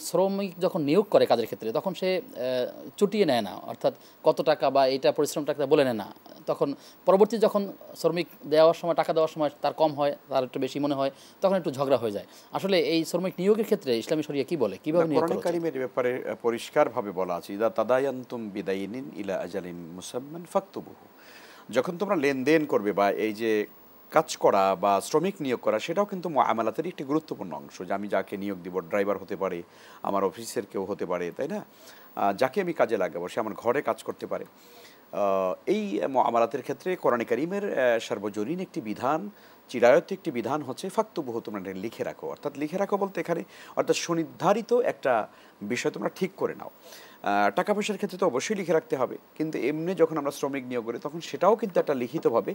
শ্রমিক যখন নিয়োগ করে কাজের ক্ষেত্রে তখন সে চুটিয়ে নেয় না, অর্থাৎ কত টাকা বা এটা পরিশ্রম টাকা বলে নেয় না। তখন পরবর্তী যখন শ্রমিক দেওয়ার সময়, টাকা দেওয়ার সময় তার কম হয়, তার একটু বেশি মনে হয়, তখন একটু ঝগড়া হয়ে যায়। আসলে এই শ্রমিক নিয়োগের ক্ষেত্রে ইসলামী শরিয়া কি বলে, কিভাবে নিয়োগ করা কোরআন উচিত? কারীমের ব্যাপারে পরিষ্কারভাবে বলা আছে, ইদা তাদায়ানতুম বিদাইনিন ইলা আজালিন মুসাম্মান ফাকতুবুহু। যখন তোমরা লেনদেন করবে বা এই যে কাজ করা বা শ্রমিক নিয়োগ করা, সেটাও কিন্তু মুআমালাতের একটি গুরুত্বপূর্ণ অংশ। যে আমি যাকে নিয়োগ দিব, ড্রাইভার হতে পারে, আমার অফিসের কেউ হতে পারে, তাই না? যাকে আমি কাজে লাগাবো সে আমার ঘরে কাজ করতে পারে। এই মুআমালাতের ক্ষেত্রে কোরআন কারীমের সার্বজনীন একটি বিধান, চিরায়ত একটি বিধান হচ্ছে ফাকতুবুহু, তোমরা লিখে রাখো। অর্থাৎ লিখে রাখো বলতে এখানে অর্থাৎ সুনির্ধারিত একটা বিষয় তোমরা ঠিক করে নাও। টাকা পয়সার ক্ষেত্রে তো অবশ্যই লিখে রাখতে হবে, কিন্তু এমনি যখন আমরা শ্রমিক নিয়োগ করি তখন সেটাও কিন্তু একটা লিখিতভাবে,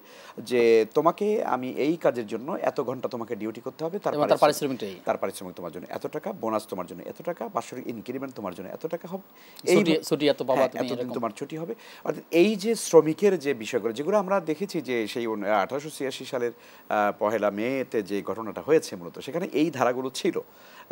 যে তোমাকে আমি এই কাজের জন্য এত ঘন্টা তোমাকে ডিউটি করতে হবে, তার পারিশ্রমিক তোমার জন্য এত টাকা, বোনাস তোমার জন্য এত টাকা, বাৎসরিক ইনক্রিমেন্ট তোমার জন্য এত টাকা হবে, এই ছুটি এত পাবা তুমি, এতদিন তোমার ছুটি হবে। অর্থাৎ এই যে শ্রমিকের যে বিষয়গুলো, যেগুলো আমরা দেখেছি যে সেই 1886 সালের 1 মেতে যে ঘটনাটা হয়েছে, মূলত সেখানে এই ধারাগুলো ছিল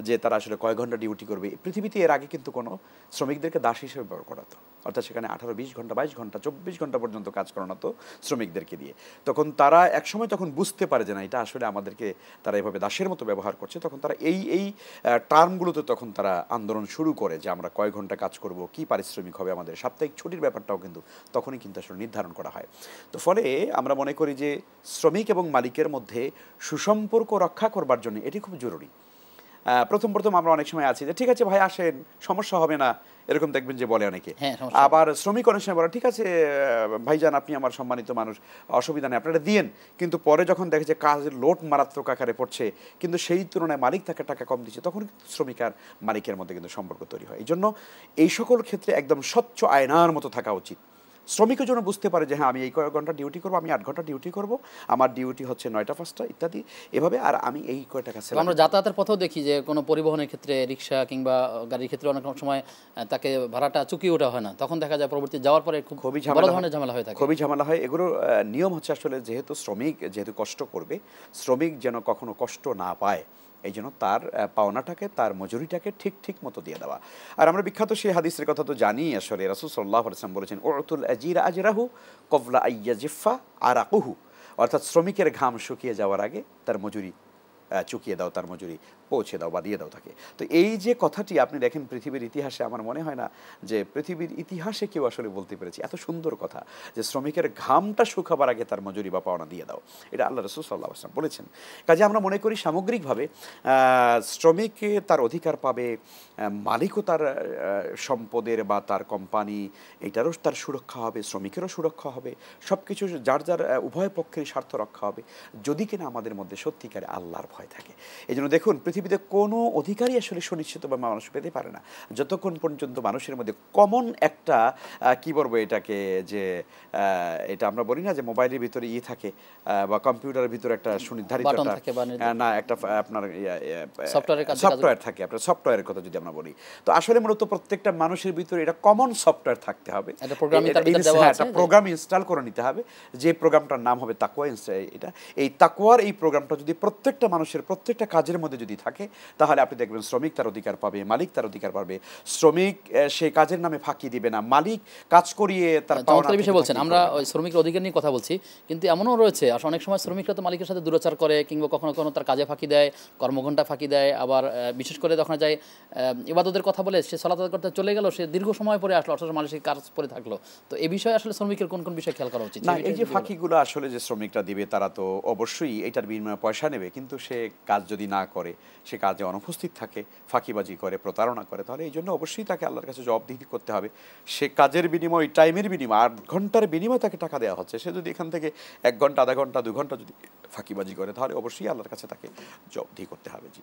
যে তারা আসলে কয় ঘন্টা ডিউটি করবে। পৃথিবীতে এর আগে কিন্তু কোনো শ্রমিকদেরকে দাস হিসেবে ব্যবহার করা হতো, অর্থাৎ সেখানে 18, 20 ঘন্টা, 22 ঘন্টা, 24 ঘন্টা পর্যন্ত কাজ করানো হতো শ্রমিকদেরকে দিয়ে। তখন তারা একসময় তখন বুঝতে পারে যে না, এটা আসলে আমাদেরকে তারা এভাবে দাসের মতো ব্যবহার করছে, তখন তারা এই টার্মগুলোতে তখন তারা আন্দোলন শুরু করে যে আমরা কয় ঘন্টা কাজ করব, কি পারিশ্রমিক হবে, আমাদের সাপ্তাহিক ছুটির ব্যাপারটাও কিন্তু তখনই কিন্তু আসলে নির্ধারণ করা হয়। তো ফলে আমরা মনে করি যে শ্রমিক এবং মালিকের মধ্যে সুসম্পর্ক রক্ষা করবার জন্য এটি খুব জরুরি। প্রথম আমরা অনেক সময় আছি যে ঠিক আছে ভাই আসেন, সমস্যা হবে না, এরকম দেখবেন যে বলে অনেকে। আবার শ্রমিক অনেক সময় বলে ঠিক আছে ভাইজান, আপনি আমার সম্মানিত মানুষ, অসুবিধা নেই, আপনারা দিয়েন। কিন্তু পরে যখন দেখে যে কাজের লোড মারাত্মক আকারে পড়ছে, কিন্তু সেই তুলনায় মালিক তাকে টাকা কম দিচ্ছে, তখন শ্রমিক আর মালিকের মধ্যে কিন্তু সম্পর্ক তৈরি হয়। এই জন্য এই সকল ক্ষেত্রে একদম স্বচ্ছ আয়নার মতো থাকা উচিত। শ্রমিকের জন্য বুঝতে পারে যে হ্যাঁ, আমি এই কয়েক ঘন্টা ডিউটি করবো, আমি 8 ঘন্টা ডিউটি করবো, আমার ডিউটি হচ্ছে 9টা 5টা ইত্যাদি, এভাবে, আর আমি এই কয় টাকা সেল। আমরা যাতায়াতের পথেও দেখি যে কোনো পরিবহনের ক্ষেত্রে, রিক্সা কিংবা গাড়ির ক্ষেত্রে অনেক সময় তাকে ভাড়াটা চুকিয়ে ওঠা হয় না, তখন দেখা যায় পরবর্তী যাওয়ার পরে খুবই ঝামেলা হয়ে থাকে। খুবই ঝামেলা হয়। এগুলো নিয়ম হচ্ছে আসলে যেহেতু শ্রমিক যেহেতু কষ্ট করবে, শ্রমিক যেন কখনো কষ্ট না পায়, এই জন্য তার পাওনাটাকে, তার মজুরিটাকে ঠিক মতো দিয়ে দেওয়া। আর আমরা বিখ্যাত সেই হাদিসের কথা তো জানি, আসলে রাসূল সাল্লাল্লাহু আলাইহি ওয়াসাল্লাম বলেছেন, উতুল আজিরা আজরাহু ক্বাবলা আইয়াজিফা আরাকুহু, অর্থাৎ শ্রমিকের ঘাম শুকিয়ে যাওয়ার আগে তার মজুরি চুকিয়ে দাও, তার মজুরি পৌঁছে দাও বা দিয়ে দাও তাকে। তো এই যে কথাটি আপনি দেখেন পৃথিবীর ইতিহাসে, আমার মনে হয় না যে পৃথিবীর ইতিহাসে কেউ আসলে বলতে পেরেছে এত সুন্দর কথা, যে শ্রমিকের ঘামটা শুকাবার আগে তার মজুরি বা পাওনা দিয়ে দাও। এটা আল্লাহ রাসূল সাল্লাল্লাহু আলাইহি ওয়াসাল্লাম বলেছেন। কাজে আমরা মনে করি সামগ্রিকভাবে শ্রমিক তার অধিকার পাবে, মালিকও তার সম্পদের বা তার কোম্পানি, এটারও তার সুরক্ষা হবে, শ্রমিকেরও সুরক্ষা হবে, সব কিছু যার উভয় পক্ষের স্বার্থ রক্ষা হবে, যদি কিনা আমাদের মধ্যে সত্যিকারে আল্লাহর ভয় থাকে। এই জন্য দেখুন, পৃথিবীতে কোনো অধিকারই আসলে সুনিশ্চিত বা মানুষ পেতে পারে না যতক্ষণ পর্যন্ত মানুষের মধ্যে কমন একটা কি বলবো এটাকে, যে এটা আমরা বলি না যে মোবাইলের ভিতরে থাকে বা কম্পিউটারের ভিতরে একটা সুনির্ধারিত না একটা আপনার সফটওয়্যার থাকে, আপনার সফটওয়্যারের কথা যদি আমরা বলি, তো আসলে মূলত প্রত্যেকটা মানুষের ভিতরে এটা কমন সফটওয়্যার থাকতে হবে, একটা প্রোগ্রাম ইনস্টল করে নিতে হবে, যে প্রোগ্রামটার নাম হবে তাকওয়া। এটা এই তাকওয়ার এই প্রোগ্রামটা যদি প্রত্যেকটা মানুষের প্রত্যেকটা কাজের মধ্যে যদি থাকে, তাহলে আপনি দেখবেন শ্রমিক তার অধিকার পাবে, মালিক তার অধিকার পাবে। শ্রমিক সে কাজের নামে ফাঁকি দিবে না, মালিক কাজ করিয়ে তার পাওনার বিষয় বলছেন। আমরা ওই শ্রমিকের অধিকার নিয়ে কথা বলছি, কিন্তু এমনও রয়েছে আসলে অনেক সময় শ্রমিকরা তো মালিকের সাথে দুরাচার করে, কিংবা কখনো তার কাজে ফাঁকি দেয়, কর্মঘণ্টা ফাঁকি দেয়। আবার বিশেষ করে যখন যায় ইবাদতের কথা বলে, সে সালাত করতে চলে গেল, সে দীর্ঘ সময় পরে আসলো, অথচ মালিকের কাজ পরে থাকলো। তো এই বিষয়ে আসলে শ্রমিকের কোন কোন বিষয় খেয়াল করা উচিত? না, এই যে ফাঁকিগুলো আসলে যে শ্রমিকরা দিবে, তারা তো অবশ্যই এটার বিনিময়ে পয়সা নেবে, কিন্তু সে কাজ যদি না করে, সে কাজে অনুপস্থিত থাকে, ফাঁকিবাজি করে, প্রতারণা করে, তাহলে এই জন্য অবশ্যই তাকে আল্লাহর কাছে জবাবদিহি করতে হবে। সে কাজের বিনিময়, টাইমের বিনিময়, 8 ঘন্টার বিনিময়ে তাকে টাকা দেওয়া হচ্ছে, সে যদি এখান থেকে 1 ঘন্টা, আধা ঘন্টা, 2 ঘন্টা যদি ফাঁকিবাজি করে, তাহলে অবশ্যই আল্লাহর কাছে তাকে জবাবদিহি করতে হবে। জি।